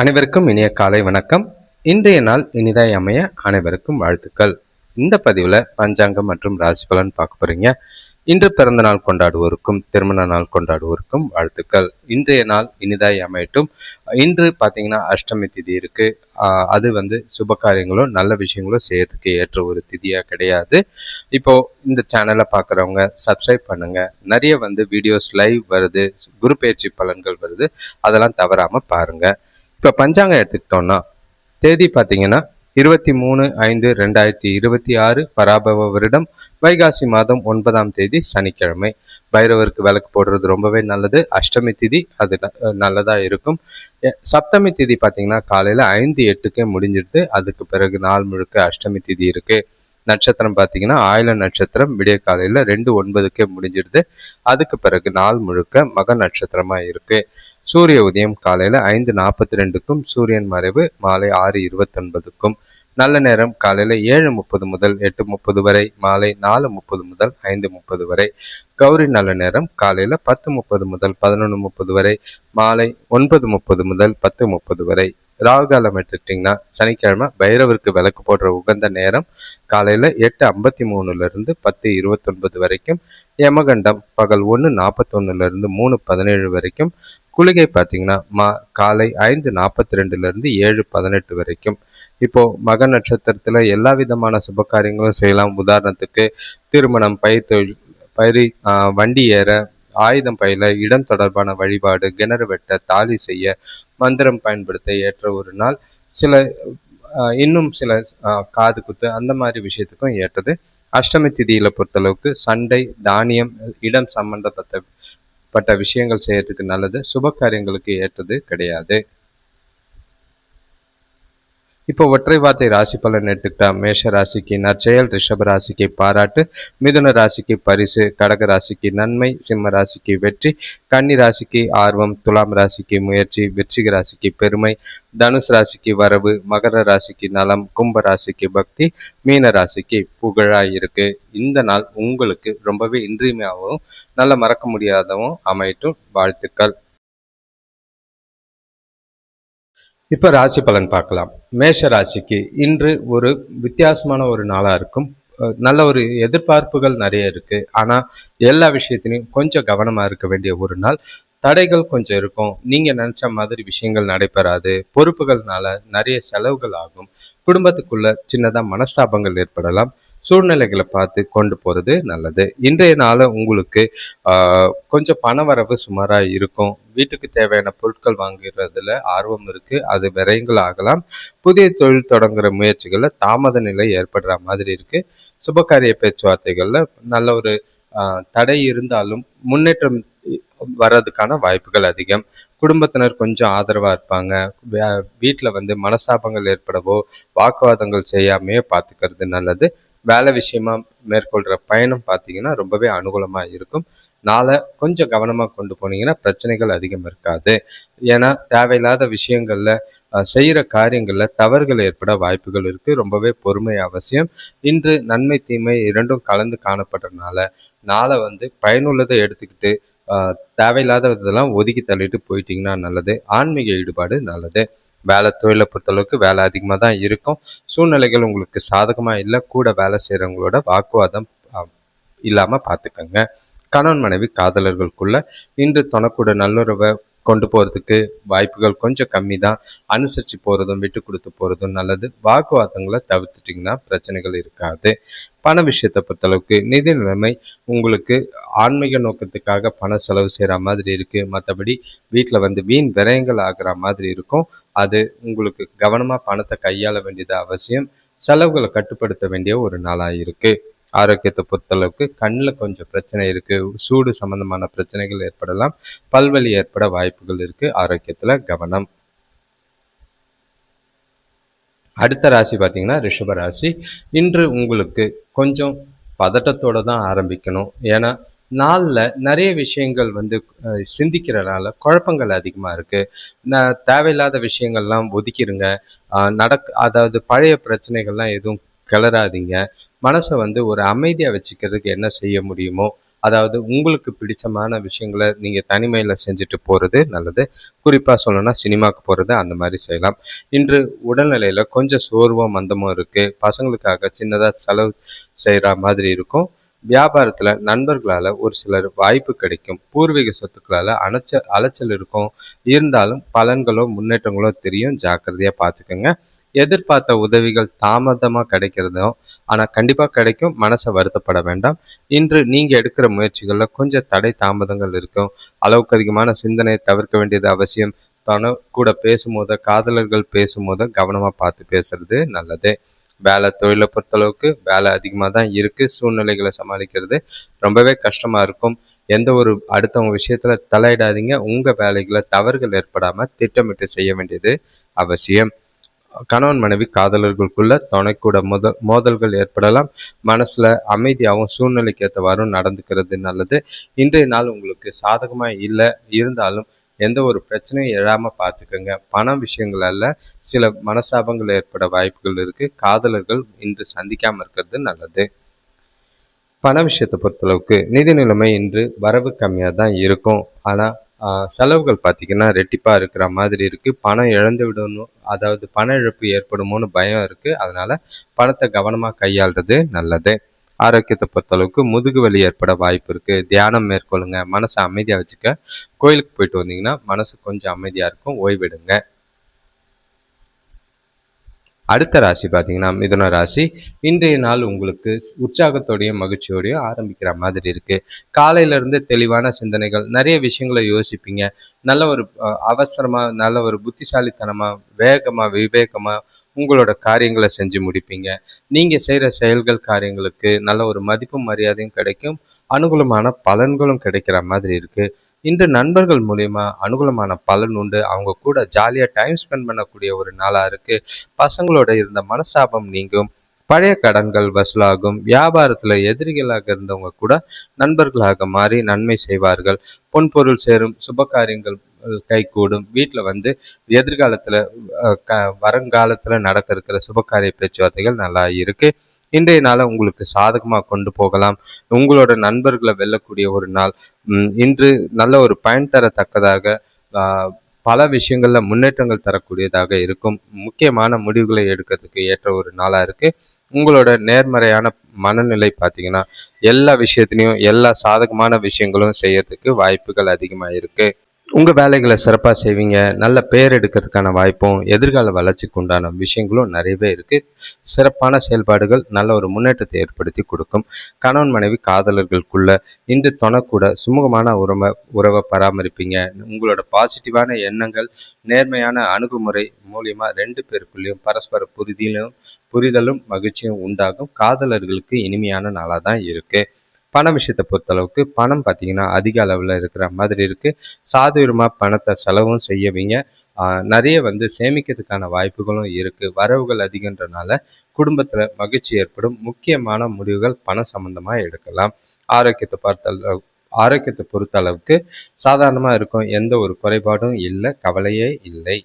அனைவருக்கும் இனிய காலை வணக்கம். இன்றைய நாள் இனிதாய் அமைய அனைவருக்கும் வாழ்த்துக்கள். இந்த பதிவில் பஞ்சாங்கம் மற்றும் ராசி பலன் பார்க்க போறீங்க. இன்று பிறந்த நாள் கொண்டாடுவோருக்கும் திருமண நாள் கொண்டாடுவோருக்கும் வாழ்த்துக்கள். இன்றைய நாள் இனிதாய் அமையட்டும். இன்று பார்த்தீங்கன்னா அஷ்டமி திதி இருக்கு. அது சுப காரியங்களும் நல்ல விஷயங்களும் செய்யறதுக்கு ஏற்ற ஒரு திதியாக கிடையாது. இப்போ இந்த சேனலை பார்க்குறவங்க சப்ஸ்கிரைப் பண்ணுங்க. நிறைய வீடியோஸ் லைவ் வருது, குரு பயிற்சி பலன்கள் வருது, அதெல்லாம் தவறாம பாருங்க. இப்போ பஞ்சாங்கம் எடுத்துக்கிட்டோம்னா தேதி பார்த்தீங்கன்னா 23/5/2026 பராபவ வருடம் வைகாசி மாதம் 9ஆம் தேதி சனிக்கிழமை. பைரவருக்கு விளக்கு போடுறது ரொம்பவே நல்லது. அஷ்டமி திதி அது நல்லதா இருக்கும். சப்தமி திதி பார்த்தீங்கன்னா காலையில் 5:08க்கே முடிஞ்சிடுது. அதுக்கு பிறகு நாள் முழுக்க அஷ்டமி திதி இருக்கு. நட்சத்திரம் பார்த்தீங்கன்னா ஆயில நட்சத்திரம் விடிய காலையில் 2:09க்கே முடிஞ்சிடுது. அதுக்கு பிறகு நாள் முழுக்க மக நட்சத்திரமா இருக்கு. சூரிய உதயம் காலையில் 5:42க்கும் சூரியன் மறைவு மாலை 6:29க்கும். நல்ல நேரம் காலையில் 7:30 முதல் 8:30 வரை, மாலை 4:30 முதல் 5:30 வரை. கௌரி நல்ல நேரம் காலையில் 10:30 முதல் 11:30 வரை, மாலை 9:30 முதல் 10:30 வரை. ராகுகாலம் எடுத்துக்கிட்டிங்கன்னா சனிக்கிழமை பைரவருக்கு விளக்கு போடுற உகந்த நேரம் காலையில் 8:53 10:29 வரைக்கும். யமகண்டம் பகல் 1:41 3:17 வரைக்கும். குளிகை பார்த்தீங்கன்னா காலை 5:42 7:18 வரைக்கும். இப்போ மக நட்சத்திரத்தில் எல்லா விதமான சுப காரியங்களும் செய்யலாம். உதாரணத்துக்கு திருமணம், பயிர் வண்டி ஏற, ஆயுதம் பயில, இடம் தொடர்பான வழிபாடு, கிணறு வெட்ட, தாலி செய்ய, மந்திரம் பயன்படுத்த ஏற்ற ஒரு நாள். சில இன்னும் சில காது குத்து அந்த மாதிரி விஷயத்துக்கும் ஏற்றது. அஷ்டமி திதியில பொறுத்தளவுக்கு சண்டை, தானியம், இடம் சம்பந்தப்பட்ட விஷயங்கள் செய்யறதுக்கு நல்லது. சுப காரியங்களுக்கு ஏற்றது கிடையாது. இப்போ ஒற்றை வார்த்தை ராசி பலன் எடுத்துக்கிட்டா மேஷ ராசிக்கு நற்செயல், ரிஷப ராசிக்கு பாராட்டு, மிதுன ராசிக்கு பரிசு, கடக ராசிக்கு நன்மை, சிம்ம ராசிக்கு வெற்றி, கன்னி ராசிக்கு ஆர்வம், துலாம் ராசிக்கு முயற்சி, விருச்சிக ராசிக்கு பெருமை, தனுஷ் ராசிக்கு வரவு, மகர ராசிக்கு நலம், கும்ப ராசிக்கு பக்தி, மீன ராசிக்கு புகழாய் இருக்கு. இந்த நாள் உங்களுக்கு ரொம்பவே இன்றியமையாகவும் நல்ல மறக்க முடியாதவும் அமையட்டும். வாழ்த்துக்கள். இப்போ ராசி பலன் பார்க்கலாம். மேஷ ராசிக்கு இன்று ஒரு வித்தியாசமான ஒரு நாளாக இருக்கும். நல்ல ஒரு எதிர்பார்ப்புகள் நிறைய இருக்குது. ஆனால் எல்லா விஷயத்திலையும் கொஞ்சம் கவனமாக இருக்க வேண்டிய ஒரு நாள். தடைகள் கொஞ்சம் இருக்கும். நீங்கள் நினச்ச மாதிரி விஷயங்கள் நடைபெறாது. பொறுப்புகள்னால நிறைய செலவுகள் ஆகும். குடும்பத்துக்குள்ள சின்னதாக மனஸ்தாபங்கள் ஏற்படலாம். சூழ்நிலைகளை பார்த்து கொண்டு போகிறது நல்லது. இன்றைய நாள் உங்களுக்கு கொஞ்சம் பண வரவு சுமாராக இருக்கும். வீட்டுக்கு தேவையான பொருட்கள் வாங்குறதுல ஆர்வம் இருக்குது. அது விரயங்கள் ஆகலாம். புதிய தொழில் தொடங்குகிற முயற்சிகளில் தாமத நிலை ஏற்படுற மாதிரி இருக்குது. சுபகாரிய பேச்சுவார்த்தைகளில் நல்ல ஒரு தடை இருந்தாலும் முன்னேற்றம் வர்றதுக்கான வாய்ப்புகள் அதிகம். குடும்பத்தினர் கொஞ்சம் ஆதரவாக இருப்பாங்க. வீட்டில் மனஸ்தாபங்கள் ஏற்படவோ வாக்குவாதங்கள் செய்யாமையே பார்த்துக்கிறது நல்லது. வேலை விஷயமா மேற்கொள்கிற பயணம் பார்த்தீங்கன்னா ரொம்பவே அனுகூலமாக இருக்கும். நாளை கொஞ்சம் கவனமாக கொண்டு போனீங்கன்னா பிரச்சனைகள் அதிகம் இருக்காது. ஏன்னா தேவையில்லாத விஷயங்களில் செய்கிற காரியங்களில் தவறுகள் ஏற்பட வாய்ப்புகள் இருக்குது. ரொம்பவே பொறுமை அவசியம். இன்று நன்மை தீமை இரண்டும் கலந்து காணப்படுறதுனால நாளை பயனுள்ளதை எடுத்துக்கிட்டு தேவையில்லாத இதெல்லாம் ஒதுக்கி தள்ளிட்டு போயிட்டீங்கன்னா நல்லது. ஆன்மீக ஈடுபாடு நல்லது. வேலை தொழிலை பொறுத்தளவுக்கு வேலை அதிகமாக தான் இருக்கும். சூழ்நிலைகள் உங்களுக்கு சாதகமாக இல்லை. கூட வேலை செய்கிறவங்களோட வாக்குவாதம் இல்லாமல் பார்த்துக்கோங்க. கணவன் மனைவி காதலர்களுக்குள்ள இன்று தனக்கூட நல்லுறவை கொண்டு போகிறதுக்கு வாய்ப்புகள் கொஞ்சம் கம்மி தான். அனுசரித்து போகிறதும் விட்டு கொடுத்து போகிறதும் நல்லது. வாக்குவாதங்களை தவிர்த்துட்டிங்கன்னா பிரச்சனைகள் இருக்காது. பண விஷயத்தை பொறுத்தளவுக்கு நிதி நிலைமை உங்களுக்கு ஆன்மீக நோக்கத்துக்காக பண செலவு செய்கிற மாதிரி இருக்குது. மற்றபடி வீட்டில் வீண் விரயங்கள் ஆகிற மாதிரி இருக்கும். அது உங்களுக்கு கவனமாக பணத்தை கையாள வேண்டியது அவசியம். செலவுகளை கட்டுப்படுத்த வேண்டிய ஒரு நாளாக இருக்குது. ஆரோக்கியத்தை பொறுத்தளவுக்கு கண்ணில் கொஞ்சம் பிரச்சனை இருக்குது. சூடு சம்பந்தமான பிரச்சனைகள் ஏற்படலாம். பல்வலி ஏற்பட வாய்ப்புகள் இருக்குது. ஆரோக்கியத்தில் கவனம். அடுத்த ராசி பார்த்தீங்கன்னா ரிஷப ராசி. இன்று உங்களுக்கு கொஞ்சம் பதட்டத்தோடு தான் ஆரம்பிக்கணும். ஏன்னா நாளில் நிறைய விஷயங்கள் சிந்திக்கிறனால குழப்பங்கள் அதிகமாக இருக்குது. தேவையில்லாத விஷயங்கள்லாம் ஒதுக்கிடுங்க. அதாவது பழைய பிரச்சனைகள்லாம் எதுவும் கிளறாதீங்க. மனசை ஒரு அமைதியாக வச்சுக்கிறதுக்கு என்ன செய்ய முடியுமோ அதாவது உங்களுக்கு பிடிச்சமான விஷயங்களை நீங்கள் தனிமையில் செஞ்சுட்டு போகிறது நல்லது. குறிப்பாக சொல்லணும்னா சினிமாவுக்கு போகிறது அந்த மாதிரி செய்யலாம். இன்று உடல்நிலையில் கொஞ்சம் சோர்வும் மந்தமும் இருக்குது. பசங்களுக்காக சின்னதாக செலவு செய்கிற மாதிரி இருக்கும். வியாபாரத்தில் நண்பர்களால் ஒரு சிலர் வாய்ப்பு கிடைக்கும். பூர்வீக சொத்துக்களால் அலைச்சல் இருக்கும். இருந்தாலும் பலன்களோ முன்னேற்றங்களோ தெரியும். ஜாக்கிரதையாக பார்த்துக்கோங்க. எதிர்பார்த்த உதவிகள் தாமதமாக கிடைக்கிறதும் ஆனால் கண்டிப்பாக கிடைக்கும். மனசை வருத்தப்பட வேண்டாம். இன்று நீங்கள் எடுக்கிற முயற்சிகளில் கொஞ்சம் தடை தாமதங்கள் இருக்கும். அளவுக்கு அதிகமான சிந்தனையை தவிர்க்க வேண்டியது அவசியம். கூட பேசும்போது காதலர்கள் பேசும்போது கவனமாக பார்த்து பேசுறது நல்லது. வேலை தொழிலை பொறுத்தளவுக்கு வேலை அதிகமாக தான் இருக்குது. சூழ்நிலைகளை சமாளிக்கிறது ரொம்பவே கஷ்டமாக இருக்கும். எந்த ஒரு அடுத்தவங்க விஷயத்தில் தலையிடாதீங்க. உங்கள் வேலைகளை தவறுகள் ஏற்படாமல் திட்டமிட்டு செய்ய வேண்டியது அவசியம். கணவன் மனைவி காதலர்களுக்குள்ள துணைக்கூட மோதல்கள் ஏற்படலாம். மனசில் அமைதியாகவும் சூழ்நிலைக்கு ஏற்றவாறும் நடந்துக்கிறது நல்லது. இன்றைய நாள் உங்களுக்கு சாதகமாக இல்லை இருந்தாலும் எந்த ஒரு பிரச்சனையும் எழாமல் பார்த்துக்கோங்க. பண விஷயங்களால சில மனசாபங்கள் ஏற்பட வாய்ப்புகள் இருக்குது. காதலர்கள் இன்று சந்திக்காமல் இருக்கிறது நல்லது. பண விஷயத்தை பொறுத்தளவுக்கு நிதி நிலைமை இன்று வரவு கம்மியாக தான் இருக்கும். ஆனால் செலவுகள் பார்த்திங்கன்னா ரெட்டிப்பாக இருக்கிற மாதிரி இருக்குது. பணம் இழந்து விடணும், அதாவது பண இழப்பு ஏற்படுமோன்னு பயம் இருக்குது. அதனால் பணத்தை கவனமாக கையாளுறது நல்லது. ஆரோக்கியத்தை பொறுத்தளவுக்கு முதுகு வலி ஏற்பட வாய்ப்பு இருக்குது. தியானம் மேற்கொள்ளுங்க. மனசை அமைதியாக வச்சுக்க. கோயிலுக்கு போயிட்டு வந்தீங்கன்னா மனசு கொஞ்சம் அமைதியாக இருக்கும். ஓய்வெடுங்க. அடுத்த ராசி பார்த்தீங்கன்னா மிதுன ராசி. இன்றைய நாள் உங்களுக்கு உற்சாகத்தோடையும் மகிழ்ச்சியோடையும் ஆரம்பிக்கிற மாதிரி இருக்குது. காலையிலேருந்து தெளிவான சிந்தனைகள், நிறைய விஷயங்களை யோசிப்பீங்க. நல்ல ஒரு அவசரமாக, நல்ல ஒரு புத்திசாலித்தனமாக, வேகமாக, விவேகமாக உங்களோட காரியங்களை செஞ்சு முடிப்பீங்க. நீங்கள் செய்கிற செயல்கள் காரியங்களுக்கு நல்ல ஒரு மதிப்பும் மரியாதையும் கிடைக்கும். அனுகூலமான பலன்களும் கிடைக்கிற மாதிரி இருக்குது. இன்று நண்பர்கள் மூலிமா அனுகூலமான பலன் உண்டு. அவங்க கூட ஜாலியாக டைம் ஸ்பெண்ட் பண்ணக்கூடிய ஒரு நாளாக இருக்குது. பசங்களோட இருந்த மனஸ்தாபம் நீங்கும். பழைய கடன்கள் வசூலாகும். வியாபாரத்தில் எதிரிகளாக இருந்தவங்க கூட நண்பர்களாக மாறி நன்மை செய்வார்கள். பொன்பொருள் சேரும். சுப காரியங்கள் கைகூடும். வீட்டில் வந்து எதிர்காலத்தில் வருங்காலத்தில் நடக்க இருக்கிற சுபகாரிய பேச்சுவார்த்தைகள் நல்லா இருக்குது. இன்றைய நாளை உங்களுக்கு சாதகமாக கொண்டு போகலாம். உங்களோட நண்பர்களை வெல்லக்கூடிய ஒரு நாள். இன்று நல்ல ஒரு பயன் தரத்தக்கதாக பல விஷயங்களில் முன்னேற்றங்கள் தரக்கூடியதாக இருக்கும். முக்கியமான முடிவுகளை எடுக்கிறதுக்கு ஏற்ற ஒரு நாளாக இருக்குது. உங்களோட நேர்மறையான மனநிலை பார்த்தீங்கன்னா எல்லா விஷயத்துலையும் எல்லா சாதகமான விஷயங்களும் செய்யறதுக்கு வாய்ப்புகள் அதிகமாக இருக்குது. உங்கள் வேலைகளை சிறப்பாக செய்வீங்க. நல்ல பேர் எடுக்கிறதுக்கான வாய்ப்பும் எதிர்கால வளர்ச்சிக்கு உண்டான விஷயங்களும் நிறையவே இருக்குது. சிறப்பான செயல்பாடுகள் நல்ல ஒரு முன்னேற்றத்தை ஏற்படுத்தி கொடுக்கும். கணவன் மனைவி காதலர்களுக்குள்ள இன்று துணைக்கூட சுமூகமான உறவை பராமரிப்பீங்க. உங்களோட பாசிட்டிவான எண்ணங்கள், நேர்மையான அணுகுமுறை மூலியமா 2 பேருக்குள்ளேயும் பரஸ்பர புரிதலும் மகிழ்ச்சியும் உண்டாகும். காதலர்களுக்கு இனிமையான நாளாக தான் இருக்குது. பண விஷயத்தை பொறுத்தளவுக்கு பணம் பார்த்தீங்கன்னா அதிக அளவில் இருக்கிற மாதிரி இருக்குது. சாதுரியமாக பணத்தை செலவும் செய்யவீங்க. நிறைய வந்து சேமிக்கிறதுக்கான வாய்ப்புகளும் இருக்குது. வரவுகள் அதிகன்றனால குடும்பத்தில் மகிழ்ச்சி ஏற்படும். முக்கியமான முடிவுகள் பணம் சம்பந்தமாக எடுக்கலாம். ஆரோக்கியத்தை பொறுத்த அளவுக்கு சாதாரணமாக இருக்கும். எந்த ஒரு குறைபாடும் இல்லை, கவலையே இல்லை.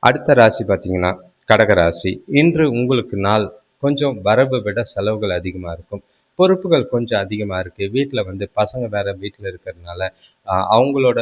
அடுத்த ராசி பார்த்தீங்கன்னா கடகராசி. இன்று உங்களுக்கு நாள் கொஞ்சம் வரவை விட செலவுகள் அதிகமாக இருக்கும். பொறுப்புகள் கொஞ்சம் அதிகமாக இருக்குது. வீட்டில் வந்து பசங்க வேறு வீட்டில் இருக்கிறதுனால அவங்களோட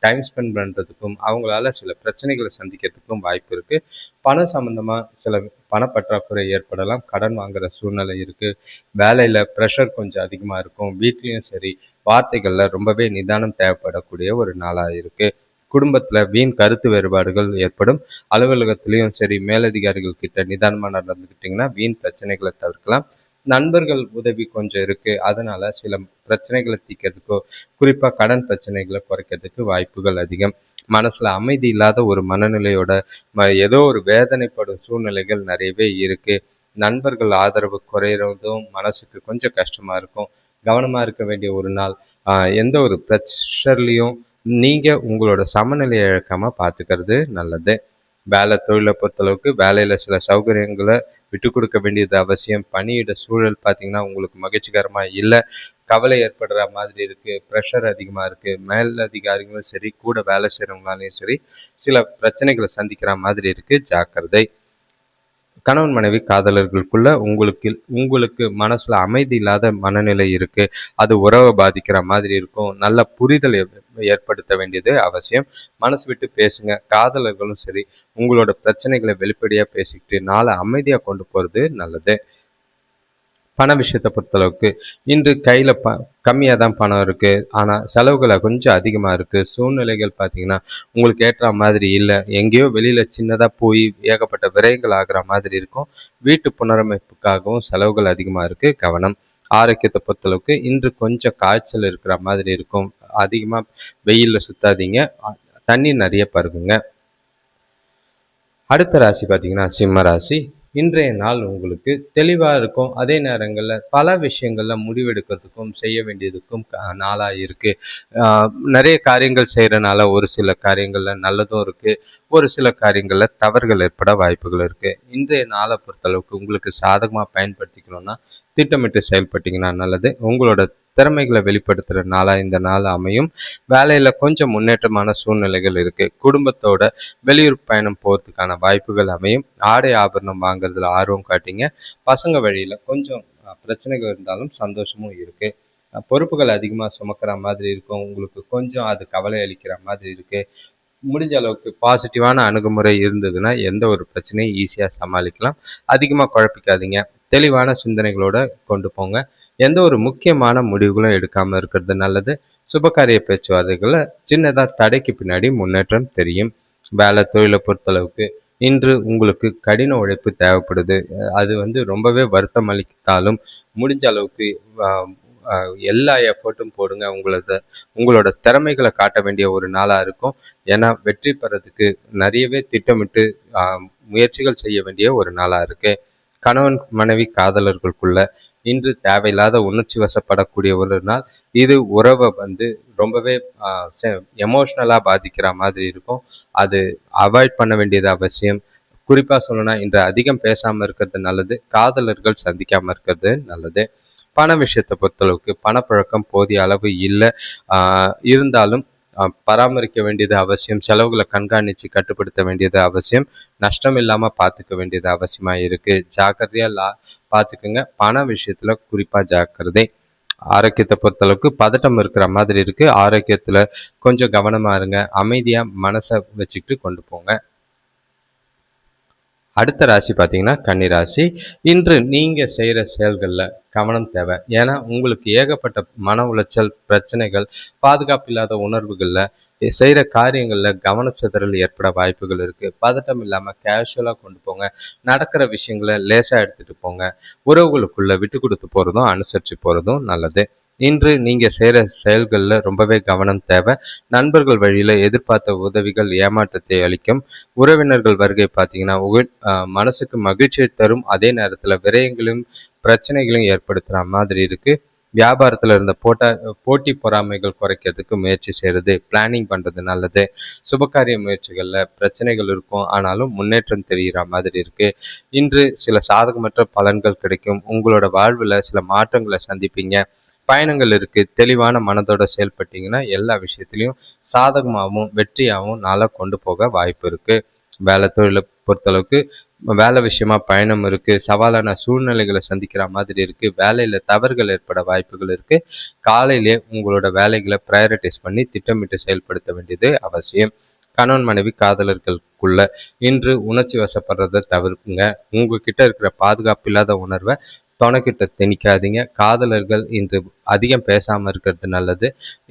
டைம் ஸ்பெண்ட் பண்ணுறதுக்கும் அவங்களால சில பிரச்சனைகளை சந்திக்கிறதுக்கும் வாய்ப்பு இருக்குது. பணம் சம்மந்தமாக சில பணப்பற்றாக்குறை ஏற்படலாம். கடன் வாங்குகிற சூழ்நிலை இருக்குது. வேலையில் ப்ரெஷர் கொஞ்சம் அதிகமாக இருக்கும். வீட்லேயும் சரி, வார்த்தைகளில் ரொம்பவே நிதானம் தேவைப்படக்கூடிய ஒரு நாளாக இருக்குது. குடும்பத்தில் வீண் கருத்து வேறுபாடுகள் ஏற்படும். அலுவலகத்திலையும் சரி, மேலதிகாரிகள் கிட்ட நிதானமாக நடந்துக்கிட்டிங்கன்னா வீண் பிரச்சனைகளை தவிர்க்கலாம். நண்பர்கள் உதவி கொஞ்சம் இருக்குது. அதனால் சில பிரச்சனைகளை தீர்க்கிறதுக்கோ, குறிப்பாக கடன் பிரச்சனைகளை குறைக்கிறதுக்கு வாய்ப்புகள் அதிகம். மனசில் அமைதி இல்லாத ஒரு மனநிலையோட ஏதோ ஒரு வேதனைப்படும் சூழ்நிலைகள் நிறையவே இருக்குது. நண்பர்கள் ஆதரவு குறையிறதும் மனசுக்கு கொஞ்சம் கஷ்டமாக இருக்கும். கவனமாக இருக்க வேண்டிய ஒரு நாள். எந்த ஒரு ப்ரெஷர்லேயும் நீங்கள் உங்களோட சமநிலையை இழக்காமல் பார்த்துக்கிறது நல்லது. வேலை தொழிலை பொறுத்தளவுக்கு வேலையில் சில சௌகரியங்களை விட்டு கொடுக்க வேண்டியது அவசியம். பணியிட சூழல் பார்த்திங்கன்னா உங்களுக்கு மகிழ்ச்சிகரமாக இல்லை. கவலை ஏற்படுற மாதிரி இருக்குது. ப்ரெஷர் அதிகமாக இருக்குது. மேலதிகாரிகளும் சரி, கூட வேலை செய்கிறவங்களாலையும் சரி சில பிரச்சனைகளை சந்திக்கிற மாதிரி இருக்குது. ஜாக்கிரதை. கணவன் மனைவி காதலர்களுக்குள்ள உங்களுக்கு உங்களுக்கு மனசுல அமைதி இல்லாத மனநிலை இருக்கு. அது உறவை பாதிக்கிற மாதிரி இருக்கும். நல்ல புரிதல் ஏற்படுத்த வேண்டியது அவசியம். மனசு விட்டு பேசுங்க. காதலர்களும் சரி, உங்களோட பிரச்சனைகளை வெளிப்படையா பேசிக்கிட்டு நாளை அமைதியா கொண்டு போறது நல்லது. பண விஷயத்தை பொறுத்தளவுக்கு இன்று கையில் கம்மியாக தான் பணம் இருக்குது, ஆனால் செலவுகளை கொஞ்சம் அதிகமாக இருக்குது. சூழ்நிலைகள் பார்த்தீங்கன்னா உங்களுக்கு ஏற்ற மாதிரி இல்லை. எங்கேயோ வெளியில் சின்னதாக போய் ஏகப்பட்ட விரயங்கள் ஆகிற மாதிரி இருக்கும். வீட்டு புனரமைப்புக்காகவும் செலவுகள் அதிகமாக இருக்குது. கவனம். ஆரோக்கியத்தை பொறுத்தளவுக்கு இன்று கொஞ்சம் காய்ச்சல் இருக்கிற மாதிரி இருக்கும். அதிகமாக வெயிலில் சுத்தாதீங்க. தண்ணி நிறைய பருகுங்க. அடுத்த ராசி பார்த்தீங்கன்னா சிம்ம ராசி. இன்றைய நாள் உங்களுக்கு தெளிவாக இருக்கும். அதே நேரங்களில் பல விஷயங்களில் முடிவெடுக்கிறதுக்கும் செய்ய வேண்டியதுக்கும் நாளாக இருக்குது. நிறைய காரியங்கள் செய்கிறனால ஒரு சில காரியங்களில் நல்லதும் இருக்குது, ஒரு சில காரியங்களில் தவறுகள் ஏற்பட வாய்ப்புகள் இருக்குது. இன்றைய நாளை பொறுத்தளவுக்கு உங்களுக்கு சாதகமாக பயன்படுத்திக்கணும்னா திட்டமிட்டு செயல்பட்டிங்கன்னா நல்லது. உங்களோட திறமைகளை வெளிப்படுத்துகிற நாளாக இந்த நாள் அமையும். வேலையில் கொஞ்சம் முன்னேற்றமான சூழ்நிலைகள் இருக்குது. குடும்பத்தோட வெளியூர் பயணம் போகிறதுக்கான வாய்ப்புகள் அமையும். ஆடை ஆபரணம் வாங்குறதுல ஆர்வம் காட்டிங்க. பசங்க வழியில் கொஞ்சம் பிரச்சனைகள் இருந்தாலும் சந்தோஷமும் இருக்குது. பொறுப்புகள் அதிகமாக சுமக்கிற மாதிரி இருக்கும். உங்களுக்கு கொஞ்சம் அது கவலை அளிக்கிற மாதிரி இருக்குது. முடிஞ்ச அளவுக்கு பாசிட்டிவான அணுகுமுறை இருந்ததுன்னா எந்த ஒரு பிரச்சனையும் ஈஸியாக சமாளிக்கலாம். அதிகமாக குழப்பிக்காதீங்க. தெளிவான சிந்தனைகளோட கொண்டு போங்க. எந்த ஒரு முக்கியமான முடிவுகளும் எடுக்காமல் இருக்கிறது நல்லது. சுபகாரிய பேச்சுவார்த்தைகளில் சின்னதாக தடைக்கு பின்னாடி முன்னேற்றம் தெரியும். வேலை தொழிலை பொறுத்தளவுக்கு இன்று உங்களுக்கு கடின உழைப்பு தேவைப்படுது. அது ரொம்பவே வருத்தம் அளித்தாலும் முடிஞ்ச அளவுக்கு எல்லா எஃபர்ட்டும் போடுங்க. உங்களோட திறமைகளை காட்ட வேண்டிய ஒரு நாளாக இருக்கும். ஏன்னா வெற்றி பெறதுக்கு நிறையவே திட்டமிட்டு முயற்சிகள் செய்ய வேண்டிய ஒரு நாளாக இருக்குது. கணவன் மனைவி காதலர்களுக்குள்ள இன்று தேவையில்லாத உணர்ச்சி வசப்படக்கூடிய ஒரு நாள். இது உறவை ரொம்பவே எமோஷ்னலாக பாதிக்கிற மாதிரி இருக்கும். அது அவாய்ட் பண்ண வேண்டியது அவசியம். குறிப்பாக சொல்லணும்னா இன்று அதிகம் பேசாமல் இருக்கிறது நல்லது. காதலர்கள் சந்திக்காமல் இருக்கிறது நல்லது. பண விஷயத்தை பொறுத்தளவுக்கு பணப்பழக்கம் போதிய அளவு இல்லை. இருந்தாலும் பராமரிக்க வேண்டியது அவசியம். செலவுகளை கண்காணித்து கட்டுப்படுத்த வேண்டியது அவசியம். நஷ்டம் இல்லாமல் பார்த்துக்க வேண்டியது அவசியமாக இருக்குது. ஜாக்கிரதையாக பார்த்துக்குங்க. பண விஷயத்தில் குறிப்பாக ஜாக்கிரதை. ஆரோக்கியத்தை பொறுத்தளவுக்கு பதட்டம் இருக்கிற மாதிரி இருக்குது. ஆரோக்கியத்தில் கொஞ்சம் கவனமாக இருங்க. அமைதியாக மனசை வச்சுக்கிட்டு கொண்டு போங்க. அடுத்த ராசி பார்த்தீங்கன்னா கன்னி ராசி. இன்று நீங்கள் செய்கிற செயல்களில் கவனம் தேவை. ஏன்னா உங்களுக்கு ஏகப்பட்ட மன உளைச்சல், பிரச்சனைகள், பாதுகாப்பு இல்லாத உணர்வுகளில் செய்கிற காரியங்களில் கவனச்சிதறல் ஏற்பட வாய்ப்புகள் இருக்குது. பதட்டம் இல்லாமல் கேஷுவலாக கொண்டு போங்க. நடக்கிற விஷயங்களை லேசாக எடுத்துகிட்டு போங்க. உறவுகளுக்குள்ளே விட்டு கொடுத்து போகிறதும் அனுசரித்து போகிறதும் நல்லது. இன்று நீங்கள் செய்கிற செயல்களில் ரொம்பவே கவனம் தேவை. நண்பர்கள் வழியில் எதிர்பார்த்த உதவிகள் ஏமாற்றத்தை அளிக்கும். உறவினர்கள் வருகை பார்த்தீங்கன்னா மனசுக்கு மகிழ்ச்சியை தரும். அதே நேரத்தில் விரயங்களையும் பிரச்சனைகளையும் ஏற்படுத்துகிற மாதிரி இருக்குது. வியாபாரத்தில் இருந்த போட்டி பொறாமைகள் குறைக்கிறதுக்கு முயற்சி செய்கிறது, பிளானிங் பண்ணுறது நல்லது. சுபகாரிய முயற்சிகளில் பிரச்சனைகள் இருக்கும், ஆனாலும் முன்னேற்றம் தெரிகிற மாதிரி இருக்குது. இன்று சில சாதகமற்ற பலன்கள் கிடைக்கும். உங்களோட வாழ்வில் சில மாற்றங்களை சந்திப்பீங்க. பயணங்கள் இருக்குது. தெளிவான மனதோட செயல்பட்டீங்கன்னா எல்லா விஷயத்துலையும் சாதகமாகவும் வெற்றியாகவும் நாளாக கொண்டு போக வாய்ப்பு இருக்குது. வேலை தொழிலை பொறுத்தளவுக்கு வேலை விஷயமா பயணம் இருக்குது. சவாலான சூழ்நிலைகளை சந்திக்கிற மாதிரி இருக்குது. வேலையில் தவறுகள் ஏற்பட வாய்ப்புகள் இருக்குது. காலையிலே உங்களோட வேலைகளை ப்ரையாரிட்டைஸ் பண்ணி திட்டமிட்டு செயல்படுத்த வேண்டியது அவசியம். கணவன் மனைவி காதலர்களுக்குள்ள இன்று உணர்ச்சி வசப்படுறதை தவிர்க்குங்க. உங்ககிட்ட இருக்கிற பாதுகாப்பு இல்லாத உணர்வை துணைக்கிட்ட திணிக்காதீங்க. காதலர்கள் இன்று அதிகம் பேசாமல் இருக்கிறது நல்லது.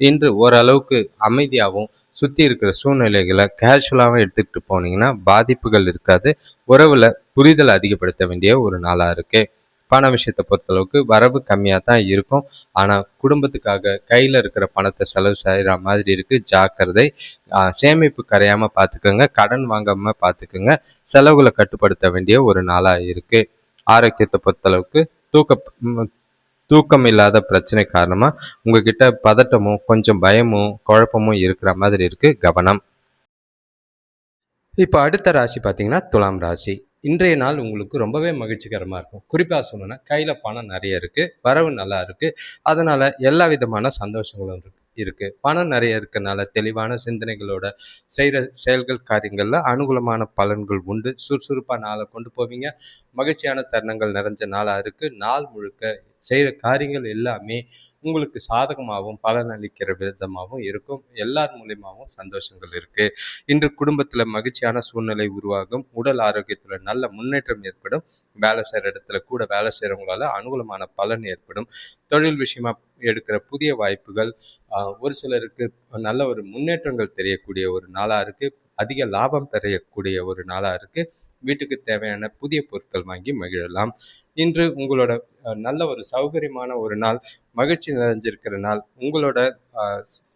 இன்று ஓரளவுக்கு அமைதியாகவும் சுற்றி இருக்கிற சூழ்நிலைகளை கேஷுவலாகவும் எடுத்துக்கிட்டு போனீங்கன்னா பாதிப்புகள் இருக்காது. உறவில் புரிதல் அதிகப்படுத்த வேண்டிய ஒரு நாளாக இருக்குது. பண விஷயத்தை பொறுத்தளவுக்கு வரவு கம்மியாக தான் இருக்கும். ஆனால் குடும்பத்துக்காக கையில் இருக்கிற பணத்தை செலவு செய்கிற மாதிரி இருக்குது. ஜாக்கிரதை. சேமிப்பு கரையாமல் பார்த்துக்கோங்க. கடன் வாங்காமல் பார்த்துக்கோங்க. செலவுகளை கட்டுப்படுத்த வேண்டிய ஒரு நாளாக இருக்குது. ஆரோக்கியத்தை பொறுத்தளவுக்கு தூக்கம் இல்லாத பிரச்சனை காரணமாக உங்ககிட்ட பதட்டமும் கொஞ்சம் பயமும் குழப்பமும் இருக்கிற மாதிரி இருக்குது. கவனம். இப்போ அடுத்த ராசி பார்த்தீங்கன்னா துலாம் ராசி. இன்றைய நாள் உங்களுக்கு ரொம்பவே மகிழ்ச்சிகரமாக இருக்கும். குறிப்பாக சொல்லணும்னா கையில் பணம் நிறைய இருக்குது, வரவு நல்லா இருக்குது. அதனால் எல்லா விதமான சந்தோஷங்களும் இருக்குது. பணம் நிறைய இருக்கனால தெளிவான சிந்தனைகளோட செய்கிற செயல்கள் காரியங்களில் அனுகூலமான பலன்கள் உண்டு. சுறுசுறுப்பாக நாளை கொண்டு போவீங்க. மகிழ்ச்சியான தருணங்கள் நிறைஞ்ச நாளாக இருக்குது. நாள் முழுக்க செய்கிற காரியங்கள் எல்லாமே உங்களுக்கு சாதகமாகவும் பலனளிக்கிற விதமாகவும் இருக்கும். எல்லார் மூலியமாகவும் சந்தோஷங்கள் இருக்குது. இன்று குடும்பத்தில் மகிழ்ச்சியான சூழ்நிலை உருவாகும். உடல் ஆரோக்கியத்தில் நல்ல முன்னேற்றம் ஏற்படும். வேலை செய்கிற இடத்துல கூட வேலை செய்கிறவங்களால அனுகூலமான பலன் ஏற்படும். தொழில் விஷயமா எடுக்கிற புதிய வாய்ப்புகள் ஒரு சிலருக்கு நல்ல ஒரு முன்னேற்றங்கள் தெரியக்கூடிய ஒரு நாளாக இருக்குது. அதிக லாபம் பெறக்கூடிய ஒரு நாளாக இருக்குது. வீட்டுக்கு தேவையான புதிய பொருட்கள் வாங்கி மகிழலாம். இன்று உங்களோட நல்ல ஒரு சௌகரியமான ஒரு நாள், மகிழ்ச்சி நிறைஞ்சிருக்கிற நாள். உங்களோட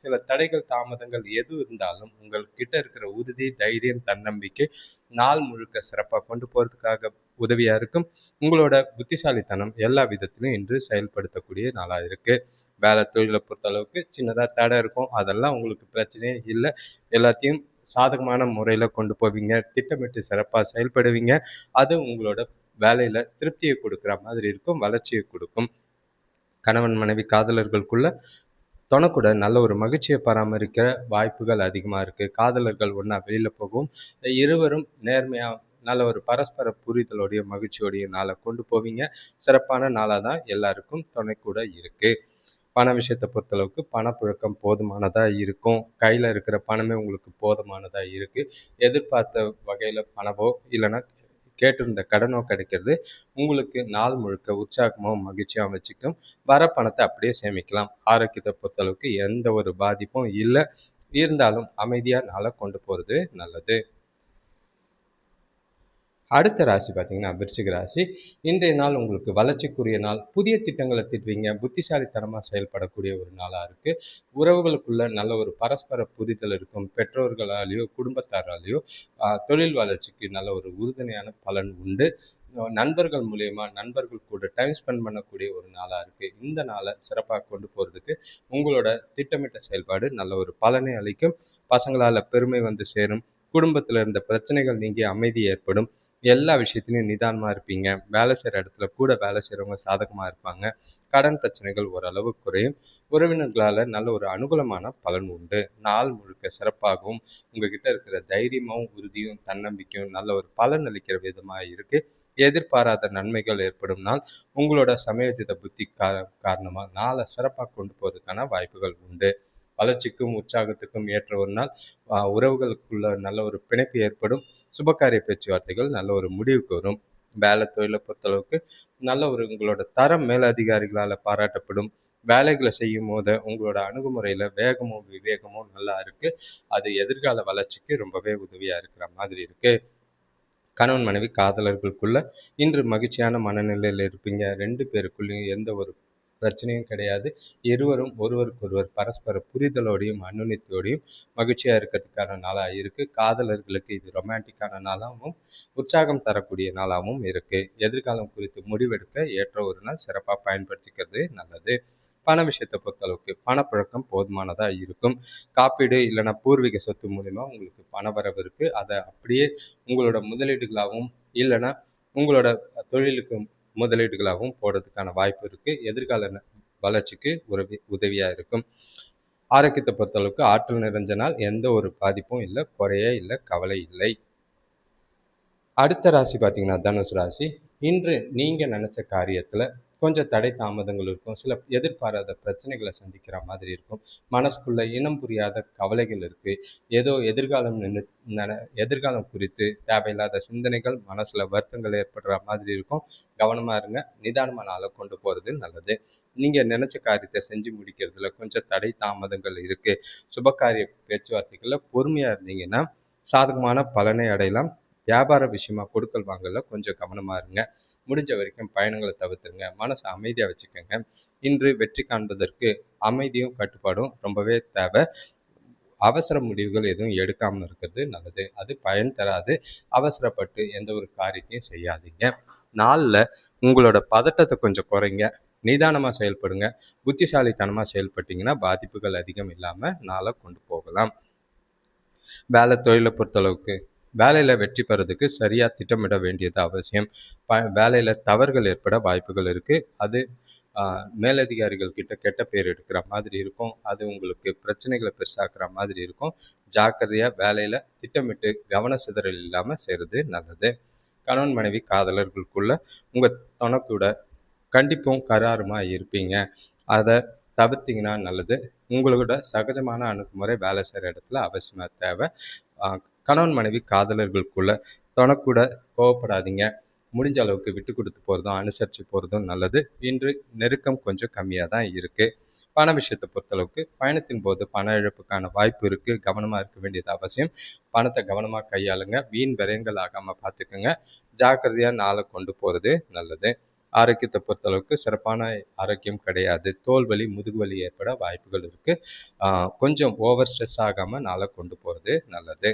சில தடைகள் தாமதங்கள் எது இருந்தாலும் உங்கள்கிட்ட இருக்கிற உறுதி, தைரியம், தன்னம்பிக்கை நாள் முழுக்க சிறப்பாக கொண்டு போகிறதுக்காக உதவியாக இருக்கும். உங்களோட புத்திசாலித்தனம் எல்லா விதத்திலும் இன்று செயல்படுத்தக்கூடிய நாளாக இருக்குது. வேலை தொழிலை பொறுத்தளவுக்கு சின்னதாக தடை இருக்கும். அதெல்லாம் உங்களுக்கு பிரச்சனையே இல்லை. எல்லாத்தையும் சாதகமான முறையில் கொண்டு போவீங்க. திட்டமிட்டு சிறப்பாக செயல்படுவீங்க. அது உங்களோட வேலையில் திருப்தியை கொடுக்குற மாதிரி இருக்கும், வளர்ச்சியை கொடுக்கும். கணவன் மனைவி காதலர்களுக்குள்ள தொணக்கூட நல்ல ஒரு மகிழ்ச்சியை பராமரிக்கிற வாய்ப்புகள் அதிகமாக இருக்குது. காதலர்கள் ஒன்றா வெளியில் போகவும் இருவரும் நேர்மையாக நல்ல ஒரு பரஸ்பர புரிதலோடைய மகிழ்ச்சியோடைய நாளை கொண்டு போவீங்க. சிறப்பான நாளாக தான் எல்லாருக்கும் துணைக்கூட இருக்குது. பண விஷயத்தை பொறுத்தளவுக்கு பணப்புழக்கம் போதுமானதாக இருக்கும். கையில் இருக்கிற பணமே உங்களுக்கு போதுமானதாக இருக்குது. எதிர்பார்த்த வகையில் பணமோ இல்லைன்னா கேட்டிருந்த கடனோ கிடைக்கிறது. உங்களுக்கு நாள் முழுக்க உற்சாகமோ மகிழ்ச்சியாக வச்சுக்கும். வர பணத்தை அப்படியே சேமிக்கலாம். ஆரோக்கியத்தை பொறுத்தளவுக்கு எந்த ஒரு பாதிப்பும் இல்லை. இருந்தாலும் அமைதியாக நாளை கொண்டு போகிறது நல்லது. அடுத்த ராசி பார்த்தீங்கன்னா விருச்சிக ராசி. இன்றைய நாள் உங்களுக்கு வளர்ச்சிக்குரிய நாள். புதிய திட்டங்களை தீட்டுவீங்க. புத்திசாலித்தனமாக செயல்படக்கூடிய ஒரு நாளாக இருக்குது. உறவுகளுக்குள்ள நல்ல ஒரு பரஸ்பர புரிதல் இருக்கும். பெற்றோர்களாலேயோ குடும்பத்தாராலேயோ தொழில் வளர்ச்சிக்கு நல்ல ஒரு உறுதுணையான பலன் உண்டு. நண்பர்கள் மூலயமா நண்பர்கள் கூட டைம் ஸ்பெண்ட் பண்ணக்கூடிய ஒரு நாளாக இருக்குது. இந்த நாளை சிறப்பாக கொண்டு போகிறதுக்கு உங்களோட திட்டமிட்ட செயல்பாடு நல்ல ஒரு பலனை அளிக்கும். பசங்களால் பெருமை வந்து சேரும். குடும்பத்தில் இருந்த பிரச்சனைகள் நீங்கி அமைதி ஏற்படும். எல்லா விஷயத்துலையும் நிதானமாக இருப்பீங்க. வேலை செய்கிற இடத்துல கூட வேலை செய்கிறவங்க சாதகமாக இருப்பாங்க. கடன் பிரச்சனைகள் ஓரளவு குறையும். உறவினர்களால் நல்ல ஒரு அனுகூலமான பலன் உண்டு. நாள் முழுக்க சிறப்பாகவும் உங்ககிட்ட இருக்கிற தைரியமும் உறுதியும் தன்னம்பிக்கையும் நல்ல ஒரு பலன் அளிக்கிற விதமாக இருக்குது. எதிர்பாராத நன்மைகள் ஏற்படும் நாள். உங்களோட சமயோஜித புத்தி காரணமாக நாளை சிறப்பாக கொண்டு போவதற்கான வாய்ப்புகள் உண்டு. வளர்ச்சிக்கும் உற்சாகத்துக்கும் ஏற்ற ஒரு நாள். உறவுகளுக்குள்ள நல்ல ஒரு பிணைப்பு ஏற்படும். சுபகாரிய பேச்சுவார்த்தைகள் நல்ல ஒரு முடிவுக்கு வரும். வேலை தொழிலை பொறுத்தளவுக்கு நல்ல ஒரு உங்களோட தரம் மேலதிகாரிகளால் பாராட்டப்படும். வேலைகளை செய்யும் போது உங்களோட அணுகுமுறையில் வேகமும் விவேகமும் நல்லா இருக்குது. அது எதிர்கால வளர்ச்சிக்கு ரொம்பவே உதவியாக இருக்கிற மாதிரி இருக்குது. கணவன் மனைவி காதலர்களுக்குள்ள இன்று மகிழ்ச்சியான மனநிலையில் இருப்பீங்க. 2 பேருக்குள்ளேயும் எந்த ஒரு பிரச்சனையும் கிடையாது. இருவரும் ஒருவருக்கொருவர் பரஸ்பர புரிதலோடையும் அனுநித்தியோடையும் மகிழ்ச்சியாக இருக்கிறதுக்கான நாளாக இருக்குது. காதலர்களுக்கு இது ரொமான்டிக்கான நாளாகவும் உற்சாகம் தரக்கூடிய நாளாகவும் இருக்குது. எதிர்காலம் குறித்து முடிவெடுக்க ஏற்ற ஒரு நாள். சிறப்பாக பயன்படுத்திக்கிறது நல்லது. பண விஷயத்தை பொறுத்தளவுக்கு பணப்புழக்கம் போதுமானதாக இருக்கும். காப்பீடு இல்லைன்னா பூர்வீக சொத்து மூலிமா உங்களுக்கு பணவரவு இருக்குது. அதை அப்படியே உங்களோட முதலீடுகளாகவும் இல்லைன்னா உங்களோட தொழிலுக்கு முதலீடுகளாகவும் போடுறதுக்கான வாய்ப்பு இருக்குது. எதிர்கால வளர்ச்சிக்கு உதவியாக இருக்கும். ஆரோக்கியத்தை பொறுத்தளவுக்கு ஆற்றல் நிறைஞ்ச நாள். எந்த ஒரு பாதிப்பும் இல்லை, குறையே இல்லை, கவலை இல்லை. அடுத்த ராசி பார்த்தீங்கன்னா தனுசு ராசி. இன்று நீங்கள் நினச்ச காரியத்தில் கொஞ்சம் தடை தாமதங்கள் இருக்கும். சில எதிர்பாராத பிரச்சனைகளை சந்திக்கிற மாதிரி இருக்கும். மனசுக்குள்ள இனம் புரியாத கவலைகள் இருக்குது. ஏதோ எதிர்காலம் குறித்து தேவையில்லாத சிந்தனைகள், மனசில் வருத்தங்கள் ஏற்படுற மாதிரி இருக்கும். கவனமாக இருங்க. நிதானமாக நாளை கொண்டு போகிறது நல்லது. நீங்கள் நினச்ச காரியத்தை செஞ்சு முடிக்கிறதுல கொஞ்சம் தடை தாமதங்கள் இருக்குது. சுபகாரிய பேச்சுவார்த்தைகளில் பொறுமையாக இருந்தீங்கன்னா சாதகமான பலனை அடையலாம். வியாபார விஷயமா கொடுக்கல் வாங்கல கொஞ்சம் கவனமாக இருங்க. முடிஞ்ச வரைக்கும் பயணங்களை தவிர்த்துருங்க. மனசை அமைதியாக வச்சுக்கோங்க. இன்று வெற்றி காண்பதற்கு அமைதியும் கட்டுப்பாடும் ரொம்பவே தேவை. அவசர முடிவுகள் எதுவும் எடுக்காமல் இருக்கிறது நல்லது. அது பயன் தராது. அவசரப்பட்டு எந்த ஒரு காரியத்தையும் செய்யாதீங்க. நாளில் உங்களோட பதட்டத்தை கொஞ்சம் குறைங்க. நிதானமாக செயல்படுங்க. புத்திசாலித்தனமாக செயல்பட்டீங்கன்னா பாதிப்புகள் அதிகம் இல்லாமல் நாளை கொண்டு போகலாம். வேலை தொழிலை பொறுத்தளவுக்கு வேலையில் வெற்றி பெறதுக்கு சரியாக திட்டமிட வேண்டியது அவசியம். வேலையில் தவறுகள் ஏற்பட வாய்ப்புகள் இருக்குது. அது மேலதிகாரிகள் கிட்ட கெட்ட பேர் எடுக்கிற மாதிரி இருக்கும். அது உங்களுக்கு பிரச்சனைகளை பெருசாக்குற மாதிரி இருக்கும். ஜாக்கிரதையாக வேலையில் திட்டமிட்டு கவன சிதறல் இல்லாமல் செய்கிறது நல்லது. கணவன் மனைவி காதலர்களுக்குள்ள உங்கள் துணைக்கூட கண்டிப்பும் கராருமா இருப்பீங்க. அதை தவிர்த்தீங்கன்னா நல்லது. உங்களோட சகஜமான அணுகுமுறை வேலை செய்கிற இடத்துல அவசியமாக தேவை. கணவன் மனைவி காதலர்களுக்குள்ள துணைக்கூட கோவப்படாதீங்க. முடிஞ்ச அளவுக்கு விட்டு கொடுத்து போகிறதும் அனுசரித்து போகிறதும் நல்லது. இன்று நெருக்கம் கொஞ்சம் கம்மியாக தான் இருக்குது. பண விஷயத்தை பொறுத்தளவுக்கு பயணத்தின் போது பண இழப்புக்கான வாய்ப்பு இருக்குது. கவனமாக இருக்க வேண்டியது அவசியம். பணத்தை கவனமாக கையாளுங்க. வீண் விரயங்கள் ஆகாமல் பார்த்துக்குங்க. ஜாக்கிரதையாக நாளை கொண்டு போகிறது நல்லது. ஆரோக்கியத்தை பொறுத்தளவுக்கு சிறப்பான ஆரோக்கியம் கிடையாது. தோல் வலி, முதுகு வலி ஏற்பட வாய்ப்புகள் இருக்குது. கொஞ்சம் ஓவர் ஸ்ட்ரெஸ் ஆகாமல் நாளை கொண்டு போகிறது நல்லது.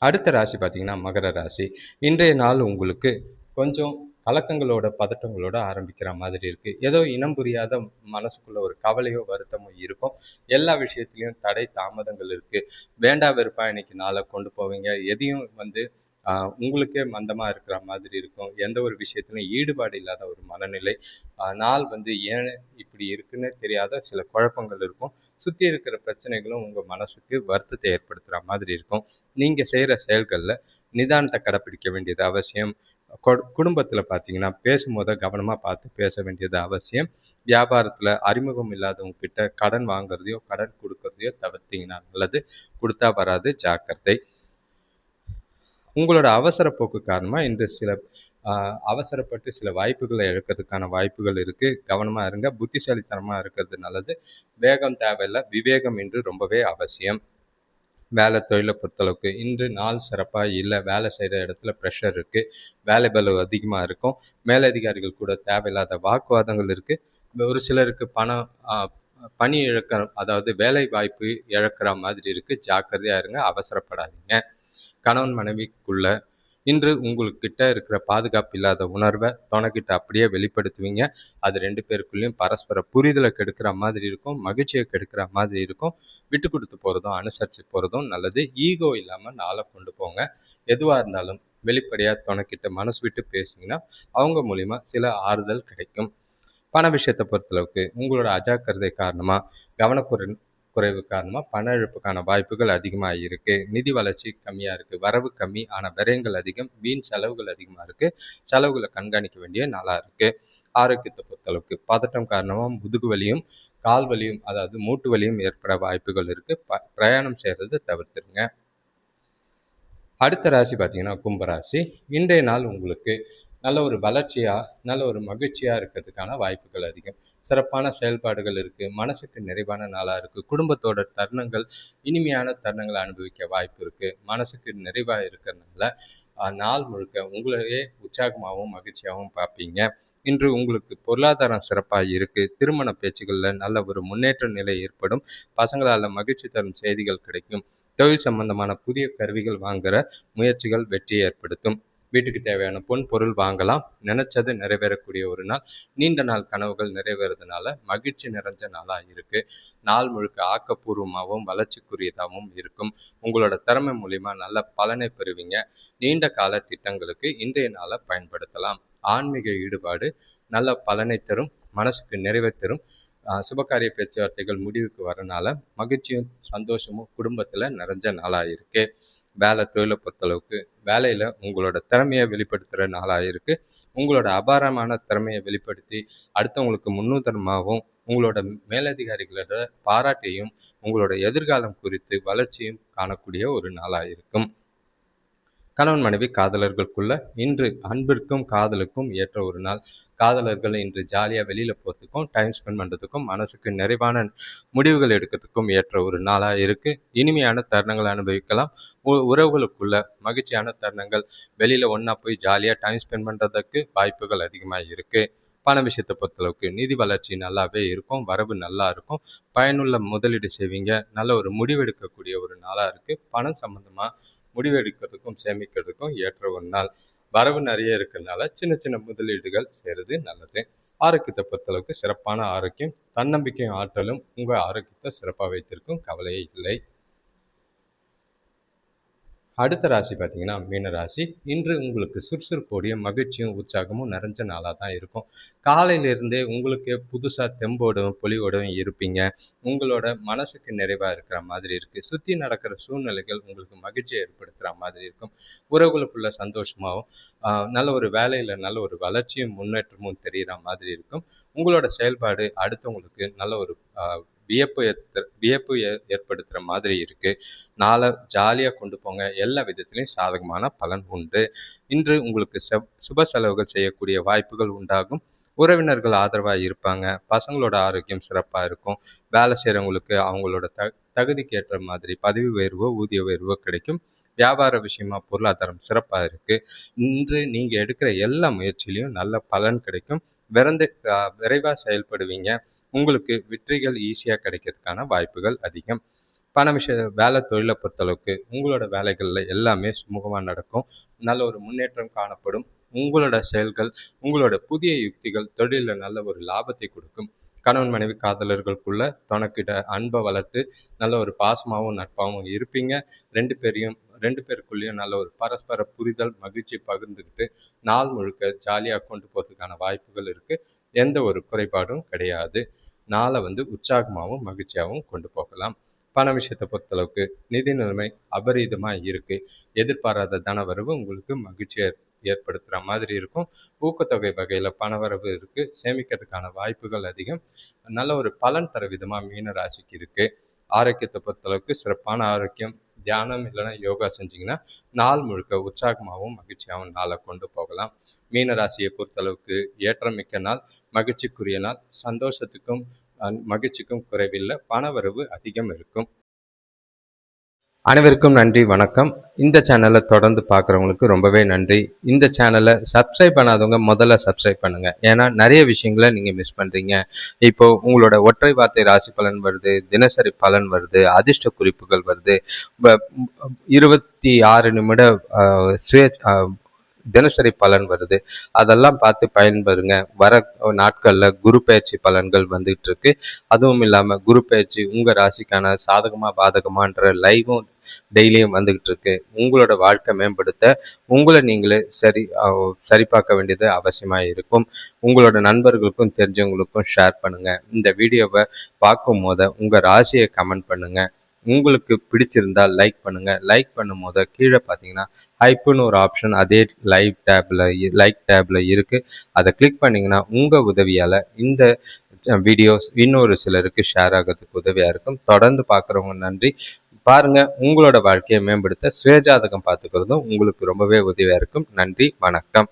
அடுத்த ராசி பார்த்தீங்கன்னா மகர ராசி. இன்றைய நாள் உங்களுக்கு கொஞ்சம் கலக்கங்களோட பதட்டங்களோட ஆரம்பிக்கிற மாதிரி இருக்குது. ஏதோ இனம் புரியாத மனசுக்குள்ள ஒரு கவலையோ வருத்தமோ இருக்கும். எல்லா விஷயத்துலையும் தடை தாமதங்கள் இருக்குது. வேண்டா வெறுப்பா இன்னைக்கு நாளை கொண்டு போவீங்க. எதையும் உங்களுக்கே மந்தமாக இருக்கிற மாதிரி இருக்கும். எந்த ஒரு விஷயத்துலையும் ஈடுபாடு இல்லாத ஒரு மனநிலை. நாள் ஏன் இப்படி இருக்குன்னு தெரியாத சில குழப்பங்கள் இருக்கும். சுற்றி இருக்கிற பிரச்சனைகளும் உங்கள் மனசுக்கு வருத்தத்தை ஏற்படுத்துகிற மாதிரி இருக்கும். நீங்கள் செய்கிற செயல்களில் நிதானத்தை கடைப்பிடிக்க வேண்டியது அவசியம். குடும்பத்தில் பார்த்தீங்கன்னா பேசும்போது கவனமாக பார்த்து பேச வேண்டியது அவசியம். வியாபாரத்தில் அறிமுகம் இல்லாதவங்க கிட்ட கடன் வாங்குறதையோ கடன் கொடுக்கறதையோ தவிர்த்தீங்கன்னா நல்லது. கொடுத்தா வராது, ஜாக்கிரதை. உங்களோட அவசர போக்கு காரணமாக இன்று அவசரப்பட்டு சில வாய்ப்புகளை இழக்கிறதுக்கான வாய்ப்புகள் இருக்குது. கவனமாக இருங்க. புத்திசாலித்தனமாக இருக்கிறது நல்லது. வேகம் தேவையில்லை, விவேகம் இன்று ரொம்பவே அவசியம். வேலை தொழிலை பொறுத்தளவுக்கு இன்று நாள் சிறப்பாக இல்லை. வேலை செய்கிற இடத்துல ப்ரெஷர் இருக்குது. வேலை பளு அதிகமாக இருக்கும். மேலதிகாரிகள் கூட தேவையில்லாத வாக்குவாதங்கள் இருக்குது. ஒரு சிலருக்கு பணி இழக்கிற, அதாவது வேலை வாய்ப்பு இழக்கிற மாதிரி இருக்குது. ஜாக்கிரதையாக இருங்க, அவசரப்படாதீங்க. கணவன் மனைவிக்குள்ள இன்று உங்கள்கிட்ட இருக்கிற பாதுகாப்பு இல்லாத உணர்வை துணைக்கிட்ட அப்படியே வெளிப்படுத்துவீங்க. அது 2 பேருக்குள்ளேயும் பரஸ்பர புரிதலை கெடுக்கிற மாதிரி இருக்கும். மகிழ்ச்சியை கெடுக்கிற மாதிரி இருக்கும். விட்டு கொடுத்து போகிறதும் அனுசரித்து போகிறதும் நல்லது. ஈகோ இல்லாமல் நாளை கொண்டு போங்க. எதுவாக இருந்தாலும் வெளிப்படையாக துணைக்கிட்ட மனசு விட்டு பேசுனீங்கன்னா அவங்க மூலிமா சில ஆறுதல் கிடைக்கும். பண விஷயத்தை பொறுத்தளவுக்கு உங்களோட அஜாக்கிரதை காரணமாக குறைவு காரணமாக பண இழப்புக்கான வாய்ப்புகள் அதிகமாக இருக்குது. நிதி வளர்ச்சி கம்மியாக இருக்குது. வரவு கம்மி, ஆனால் விரயங்கள் அதிகம். வீண் செலவுகள் அதிகமாக இருக்குது. செலவுகளை கண்காணிக்க வேண்டிய நாளாக இருக்குது. ஆரோக்கியத்தை பொறுத்தளவுக்கு பதட்டம் காரணமாக முதுகு வலியும் கால் வலியும், அதாவது மூட்டு வலியும் ஏற்பட வாய்ப்புகள் இருக்குது. பிரயாணம் செய்கிறது தவிர்த்துருங்க. அடுத்த ராசி பார்த்தீங்கன்னா கும்பராசி. இன்றைய நாள் உங்களுக்கு நல்ல ஒரு வளர்ச்சியாக, நல்ல ஒரு மகிழ்ச்சியாக இருக்கிறதுக்கான வாய்ப்புகள் அதிகம். சிறப்பான செயல்பாடுகள் இருக்குது. மனசுக்கு நிறைவான நாளாக இருக்குது. குடும்பத்தோட தருணங்கள், இனிமையான தருணங்களை அனுபவிக்க வாய்ப்பு இருக்குது. மனசுக்கு நிறைவாக இருக்கிறதுனால நாள் முழுக்க உங்களையே உற்சாகமாகவும் மகிழ்ச்சியாகவும் பார்ப்பீங்க. இன்று உங்களுக்கு பொருளாதாரம் சிறப்பாக இருக்குது. திருமண பேச்சுகளில் நல்ல ஒரு முன்னேற்ற நிலை ஏற்படும். பசங்களால் மகிழ்ச்சி தரும் செய்திகள் கிடைக்கும். தொழில் சம்பந்தமான புதிய கருவிகள் வாங்குகிற முயற்சிகள் வெற்றியை ஏற்படுத்தும். வீட்டுக்கு தேவையான பொருள் வாங்கலாம். நினைச்சது நிறைவேறக்கூடிய ஒரு நாள். நீண்ட நாள் கனவுகள் நிறைவேறதுனால மகிழ்ச்சி நிறைஞ்ச நாளாக இருக்கு. நாள் முழுக்க ஆக்கப்பூர்வமாகவும் வளர்ச்சிக்குரியதாகவும் இருக்கும். உங்களோட திறமை மூலிமா நல்ல பலனை பெறுவீங்க. நீண்ட கால திட்டங்களுக்கு இன்றைய நாளை பயன்படுத்தலாம். ஆன்மீக ஈடுபாடு நல்ல பலனை தரும், மனசுக்கு நிறைவை தரும். சுபகாரிய பேச்சுவார்த்தைகள் முடிவுக்கு வரனால மகிழ்ச்சியும் சந்தோஷமும் குடும்பத்தில் நிறைஞ்ச நாளாக இருக்கு. வேலை தொழிலை பொறுத்தளவுக்கு வேலையில் உங்களோட திறமையை வெளிப்படுத்துகிற நாளாக இருக்குது. உங்களோட அபாரமான திறமையை வெளிப்படுத்தி அடுத்தவங்களுக்கு முன்னுதாரணமாகவும் உங்களோட மேலதிகாரிகளோட பாராட்டையும் உங்களோட எதிர்காலம் குறித்து வளர்ச்சியும் காணக்கூடிய ஒரு நாளாக இருக்கும். கணவன் மனைவி காதலர்களுக்குள்ள இன்று அன்பிற்கும் காதலுக்கும் ஏற்ற ஒரு நாள். காதலர்கள் இன்று ஜாலியாக வெளியில் போகிறதுக்கும் டைம் ஸ்பெண்ட் பண்ணுறதுக்கும் மனசுக்கு நிறைவான முடிவுகள் எடுக்கிறதுக்கும் ஏற்ற ஒரு நாளாக இருக்குது. இனிமையான தருணங்களை அனுபவிக்கலாம். உறவுகளுக்குள்ள மகிழ்ச்சியான தருணங்கள், வெளியில் ஒன்றா போய் ஜாலியாக டைம் ஸ்பெண்ட் பண்ணுறதுக்கு வாய்ப்புகள் அதிகமாக இருக்குது. பண விஷயத்தை பொறுத்தளவுக்கு நிதி வளர்ச்சி நல்லாவே இருக்கும். வரவு நல்லா இருக்கும். பயனுள்ள முதலீடு செய்வீங்க. நல்ல ஒரு முடிவெடுக்கக்கூடிய ஒரு நாளாக இருக்குது. பணம் சம்மந்தமாக முடிவெடுக்கிறதுக்கும் சேமிக்கிறதுக்கும் ஏற்ற ஒரு நாள். வரவு நிறைய இருக்கிறதுனால சின்ன சின்ன முதலீடுகள் செய்கிறது நல்லது. ஆரோக்கியத்தை பொறுத்தளவுக்கு சிறப்பான ஆரோக்கியம். தன்னம்பிக்கையும் ஆற்றலும் உங்கள் ஆரோக்கியத்தை சிறப்பாக வைத்திருக்கும். கவலையே இல்லை. அடுத்த ராசி பார்த்தீங்கன்னா மீன ராசி. இன்று உங்களுக்கு சுறுசுறுப்போடையும் மகிழ்ச்சியும் உற்சாகமும் நிறைஞ்ச நாளாக தான் இருக்கும். காலையிலிருந்தே உங்களுக்கு புதுசாக தெம்போடும் பொலிவோடும் இருப்பீங்க. உங்களோட மனசுக்கு நிறைவாக இருக்கிற மாதிரி இருக்குது. சுற்றி நடக்கிற சூழ்நிலைகள் உங்களுக்கு மகிழ்ச்சியை ஏற்படுத்துகிற மாதிரி இருக்கும். உறவுகளுக்குள்ள சந்தோஷமாகவும் நல்ல ஒரு வேலையில் நல்ல ஒரு வளர்ச்சியும் முன்னேற்றமும் தெரிகிற மாதிரி இருக்கும். உங்களோட செயல்பாடு அடுத்தவங்களுக்கு நல்ல ஒரு வியப்பு ஏற்படுத்துகிற மாதிரி இருக்குது. நாளை ஜாலியாக கொண்டு போங்க. எல்லா விதத்திலையும் சாதகமான பலன் உண்டு. இன்று உங்களுக்கு சுப செலவுகள் செய்யக்கூடிய வாய்ப்புகள் உண்டாகும். உறவினர்கள் ஆதரவாக இருப்பாங்க. பசங்களோட ஆரோக்கியம் சிறப்பாக இருக்கும். வேலை செய்கிறவங்களுக்கு அவங்களோட தகுதிக்கு ஏற்ற மாதிரி பதவி உயர்வோ ஊதிய உயர்வோ கிடைக்கும். வியாபார விஷயமா பொருளாதாரம் சிறப்பாக இருக்குது. இன்று நீங்கள் எடுக்கிற எல்லா முயற்சியிலையும் நல்ல பலன் கிடைக்கும். விரைவாக செயல்படுவீங்க. உங்களுக்கு வெற்றிகள் ஈஸியாக கிடைக்கிறதுக்கான வாய்ப்புகள் அதிகம். பண வேலை தொழிலை பொறுத்தளவுக்கு உங்களோட வேலைகளில் எல்லாமே சுமூகமாக நடக்கும். நல்ல ஒரு முன்னேற்றம் காணப்படும். உங்களோட செயல்கள், உங்களோட புதிய யுக்திகள் தொழிலில் நல்ல ஒரு லாபத்தை கொடுக்கும். கணவன் மனைவி காதலர்களுக்குள்ள தனக்கிட்ட அன்பை வளர்த்து நல்ல ஒரு பாசமாகவும் நட்பாகவும் இருப்பீங்க. ரெண்டு பேருக்குள்ளேயும் நல்ல ஒரு பரஸ்பர புரிதல் மகிழ்ச்சி பகிர்ந்துக்கிட்டு நாள் முழுக்க ஜாலியாக கொண்டு போகிறதுக்கான வாய்ப்புகள் இருக்குது. எந்த ஒரு குறைபாடும் கிடையாது. நாளை உற்சாகமாகவும் மகிழ்ச்சியாகவும் கொண்டு போகலாம். பண விஷயத்தை பொறுத்தளவுக்கு நிதி நிலைமை அபரீதமாக இருக்குது. எதிர்பாராத தனவரவு உங்களுக்கு மகிழ்ச்சியை ஏற்படுத்துகிற மாதிரி இருக்கும். ஊக்கத்தொகை வகையில் பணவரவு இருக்குது. சேமிக்கிறதுக்கான வாய்ப்புகள் அதிகம். நல்ல ஒரு பலன் தர விதமாக மீன ராசிக்கு இருக்குது. ஆரோக்கியத்தை பொறுத்தளவுக்கு சிறப்பான ஆரோக்கியம். தியானம் இல்லைன்னா யோகா செஞ்சிங்கன்னா நாள் முழுக்க உற்சாகமாகவும் மகிழ்ச்சியாகவும் நாளை கொண்டு போகலாம். மீன ராசியை பொறுத்தளவுக்கு ஏற்றமிக்க நாள், மகிழ்ச்சிக்குரிய நாள். சந்தோஷத்துக்கும் மகிழ்ச்சிக்கும் குறைவில்லை. பணவரவு அதிகம் இருக்கும். அனைவருக்கும் நன்றி, வணக்கம். இந்த சேனலை தொடர்ந்து பார்க்குறவங்களுக்கு ரொம்பவே நன்றி. இந்த சேனலை சப்ஸ்கிரைப் பண்ணாதவங்க முதல்ல சப்ஸ்கிரைப் பண்ணுங்கள். ஏன்னா நிறைய விஷயங்களை நீங்கள் மிஸ் பண்ணுறீங்க. இப்போது உங்களோட ஒற்றை வார்த்தை ராசி பலன் வருது, தினசரி பலன் வருது, அதிர்ஷ்ட குறிப்புகள் வருது, 26 நிமிட சுய தினசரி பலன் வருது. அதெல்லாம் பார்த்து பயன்பெறுங்க. வர நாட்களில் குரு பயிற்சி பலன்கள் வந்துட்டு இருக்கு. அதுவும் இல்லாமல் குரு பயிற்சி உங்கள் ராசிக்கான சாதகமா பாதகமான்ற லைவும் டெய்லியும் வந்துகிட்டு இருக்கு. உங்களோட வாழ்க்கை மேம்படுத்த உங்களை நீங்களே சரி பார்க்க வேண்டியது அவசியமாக இருக்கும். உங்களோட நண்பர்களுக்கும் தெரிஞ்சவங்களுக்கும் ஷேர் பண்ணுங்க. இந்த வீடியோவை பார்க்கும் போது உங்கள் ராசியை கமெண்ட் பண்ணுங்க. உங்களுக்கு பிடிச்சிருந்தா லைக் பண்ணுங்க. லைக் பண்ணும் போது கீழே பார்த்தீங்கன்னா ஹைப்புன்னு ஒரு ஆப்ஷன் அதே லைக் டேப்ல இருக்கு. அதை கிளிக் பண்ணீங்கன்னா உங்க உதவியால இந்த வீடியோஸ் இன்னொரு சிலருக்கு ஷேர் ஆகிறதுக்கு உதவியா இருக்கும். தொடர்ந்து பார்க்குறவங்க நன்றி. பாருங்க, உங்களோட வாழ்க்கையை மேம்படுத்த சுயஜாதகம் பார்த்துக்கிறதும் உங்களுக்கு ரொம்பவே உதவியா இருக்கும். நன்றி, வணக்கம்.